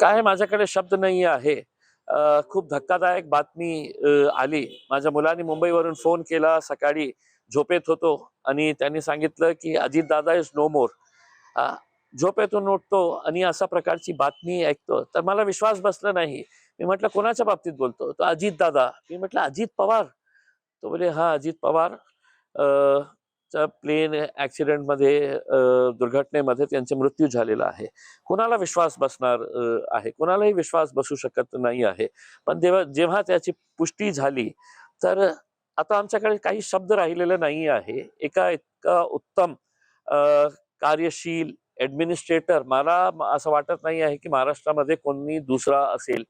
काय माझ्याकडे शब्द नाही आहे. खूप धक्कादायक बातमी आली. माझ्या मुलांनी मुंबईवरून फोन केला. सकाळी झोपेत होतो आणि त्यांनी सांगितलं की अजितदादा इज नो मोर. झोपेतून उठतो आणि अशा प्रकारची बातमी ऐकतो तर मला विश्वास बसला नाही. मी म्हटलं कोणाच्या बाबतीत बोलतो? तो अजितदादा. मी म्हटलं अजित पवार? तो बोले हा अजित पवार प्लेन ॲक्सिडेंटमध्ये दुर्घटनेमध्ये त्यांचा मृत्यू झालेला आहे. कोणाला विश्वास बसणार आहे? कोणालाही विश्वास बसू शकत नाही आहे. पण जेव्हा त्याची पुष्टी झाली तर आता आमच्याकडे काही शब्द राहिलेले नाही आहे. एका इतका उत्तम कार्यशील ॲडमिनिस्ट्रेटर मला असं वाटत नाही आहे की महाराष्ट्रामध्ये कोणी दुसरा असेल.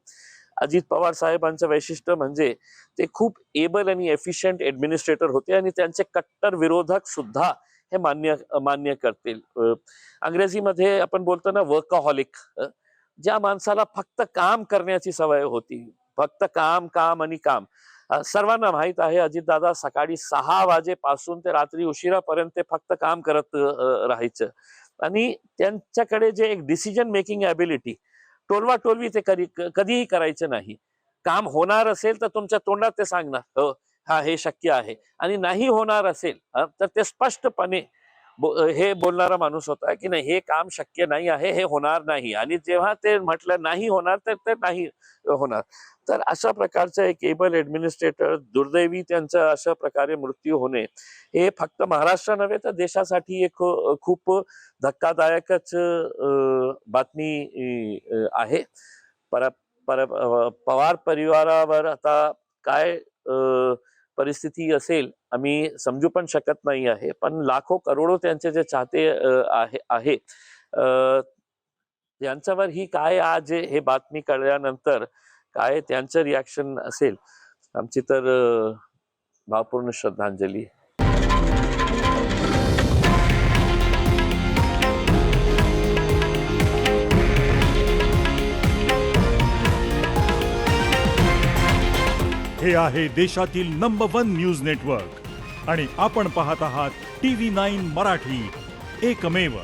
अजित पवार साहेबांचं वैशिष्ट्य म्हणजे ते खूप एबल आणि एफिशियंट ॲडमिनिस्ट्रेटर होते आणि त्यांचे कट्टर विरोधक सुद्धा हे मान्य करतील. अंग्रेजीमध्ये आपण बोलतो ना वर्कहॉलिक. ज्या माणसाला फक्त काम करण्याची सवय होती, फक्त काम काम आणि काम. सर्वांना माहित आहे अजितदादा सकाळी 6 वाजेपासून ते रात्री उशिरापर्यंत ते फक्त काम करत राहायचं आणि त्यांच्याकडे जे एक डिसिजन मेकिंग ॲबिलिटी, टोलवा टोलवी ते कधीही करायचे नाही. काम होणार असेल तर तुमच्या तोंडात ते सांगणार हो हा हे शक्य आहे आणि नाही होणार असेल तर ते स्पष्टपणे हे बोलणारा माणूस होता की नाही हे काम शक्य नाही आहे, हे होणार नाही. आणि जेव्हा ते म्हटलं नाही होणार तर ते नाही होणार. तर अशा प्रकारचं एक एबल ॲडमिनिस्ट्रेटर, दुर्दैवी त्यांचा अशा प्रकारे मृत्यू होणे हे फक्त महाराष्ट्र नव्हे तर देशासाठी एक खूप धक्कादायकच बातमी आहे. पवार परिवारावर आता काय परिस्थिती असेल आम्ही समजू पण शकत नाही आहे. पण लाखो करोडो त्यांचे जे चाहते आहे त्यांच्यावर ही काय आज हे बातमी कळल्यानंतर काय त्यांचं रिॲक्शन असेल. आमची तर भावपूर्ण श्रद्धांजली. हे आहे देशातील नंबर 1 न्यूज नेटवर्क आणि आपण पाहत आहात TV9 मराठी, एकमेव.